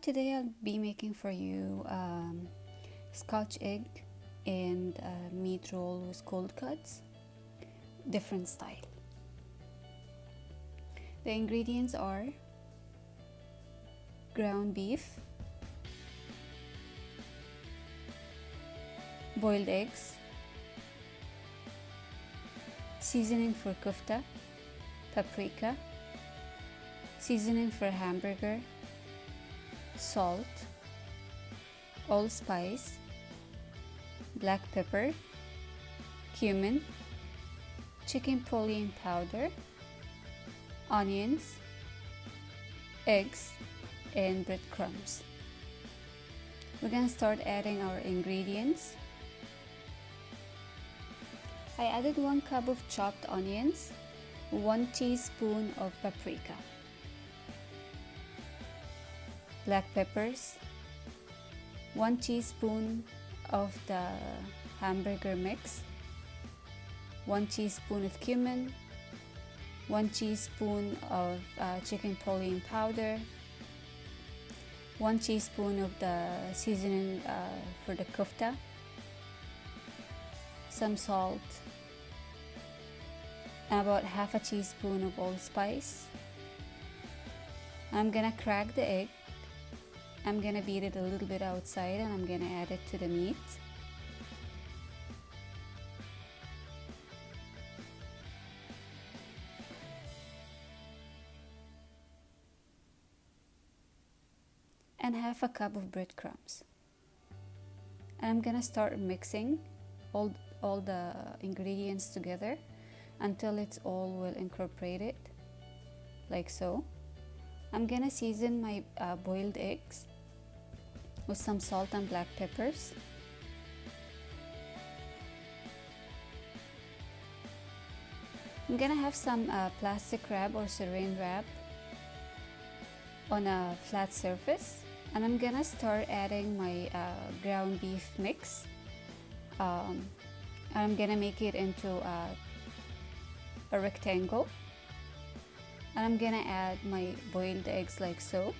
today I'll be making for you Scotch egg and meat roll with cold cuts, different style. The ingredients are ground beef, boiled eggs, seasoning for kofta, paprika, seasoning for hamburger, salt, allspice, black pepper, cumin, chicken bouillon powder, onions, eggs, and breadcrumbs. We're gonna start adding our ingredients. I added 1 cup of chopped onions, 1 teaspoon of paprika, black peppers, 1 teaspoon of the hamburger mix, 1 teaspoon of cumin, 1 teaspoon of chicken bouillon powder, 1 teaspoon of the seasoning for the kofta, some salt, and about half a teaspoon of allspice. I'm gonna crack the egg. I'm gonna beat it a little bit outside and I'm gonna add it to the meat. And half a cup of breadcrumbs. And I'm gonna start mixing all the ingredients together until it's all well incorporated, like so. I'm gonna season my boiled eggs with some salt and black peppers. I'm gonna have some plastic wrap or saran wrap on a flat surface, and I'm gonna start adding my ground beef mix. I'm gonna make it into a rectangle, and I'm gonna add my boiled eggs like so.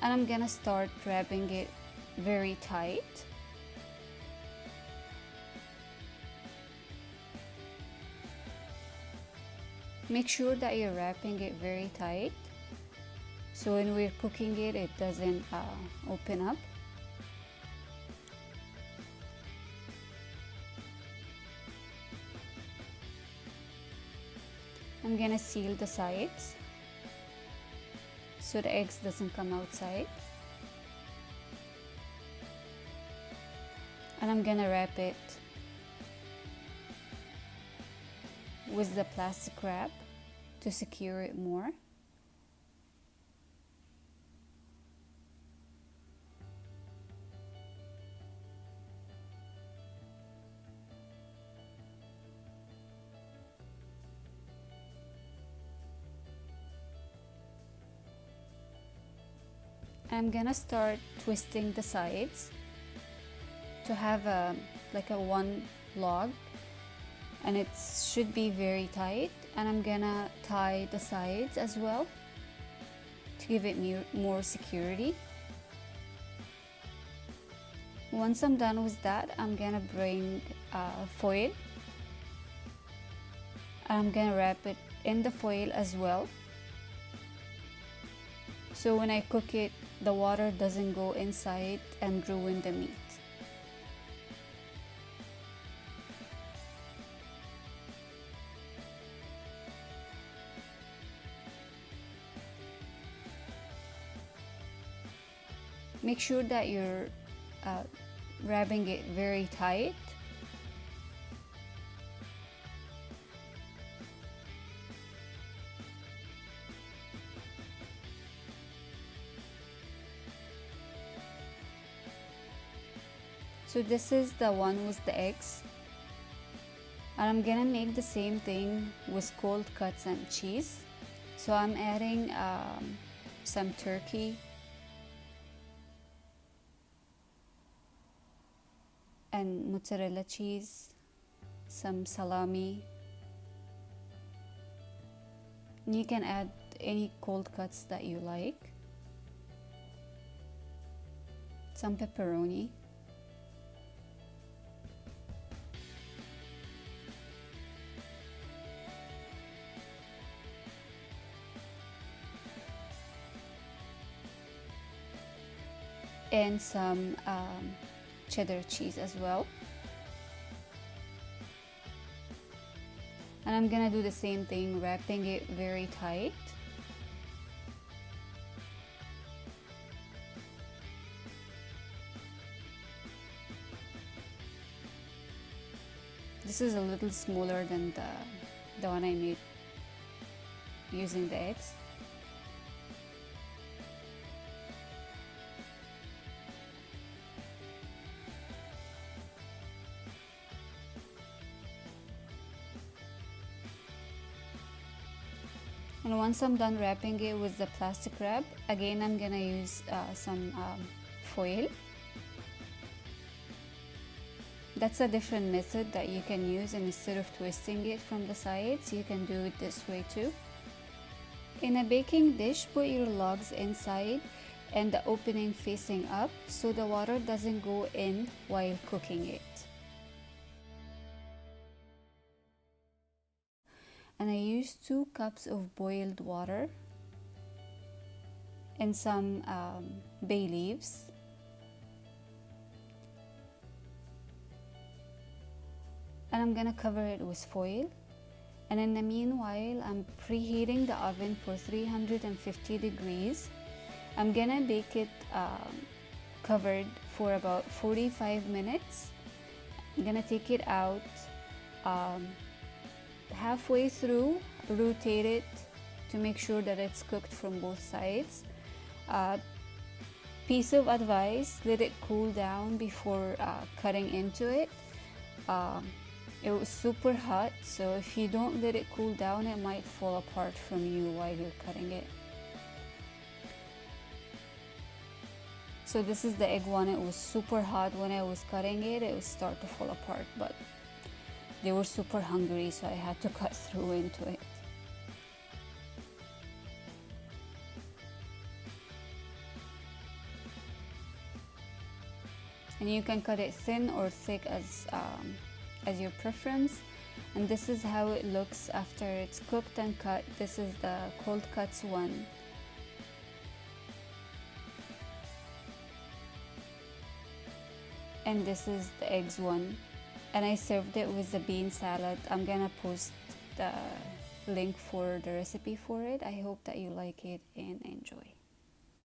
And I'm gonna start wrapping it very tight. Make sure that you're wrapping it very tight, so when we're cooking it, it doesn't open up. I'm gonna seal the sides so the eggs doesn't come outside. And I'm gonna wrap it with the plastic wrap to secure it more. I'm gonna start twisting the sides to have like a one log, and it should be very tight. And I'm gonna tie the sides as well to give it more security. Once I'm done with that, I'm gonna bring foil. I'm gonna wrap it in the foil as well, so when I cook it, the water doesn't go inside and ruin the meat. Make sure that you're wrapping it very tight. So this is the one with the eggs, and I'm gonna make the same thing with cold cuts and cheese. So I'm adding some turkey and mozzarella cheese, some salami, You can add any cold cuts that you like. Some pepperoni. And some cheddar cheese as well. And I'm gonna do the same thing, wrapping it very tight. This is a little smaller than the one I made using the eggs. And once I'm done wrapping it with the plastic wrap, again I'm gonna use some foil. That's a different method that you can use, and instead of twisting it from the sides, you can do it this way too. In a baking dish, put your logs inside and the opening facing up so the water doesn't go in while cooking it. And I used 2 cups of boiled water and some bay leaves. And I'm gonna cover it with foil. And in the meanwhile, I'm preheating the oven for 350 degrees. I'm gonna bake it covered for about 45 minutes. I'm gonna take it out. Halfway through, rotate it to make sure that it's cooked from both sides. Piece of advice, let it cool down before cutting into it. It was super hot, so if you don't let it cool down, it might fall apart from you while you're cutting it. So this is the egg one. It was super hot when I was cutting it. It would start to fall apart, but they were super hungry, so I had to cut through into it. And you can cut it thin or thick as your preference. And this is how it looks after it's cooked and cut. This is the cold cuts one. And this is the eggs one. And I served it with the bean salad. I'm gonna post the link for the recipe for it. I hope that you like it and enjoy.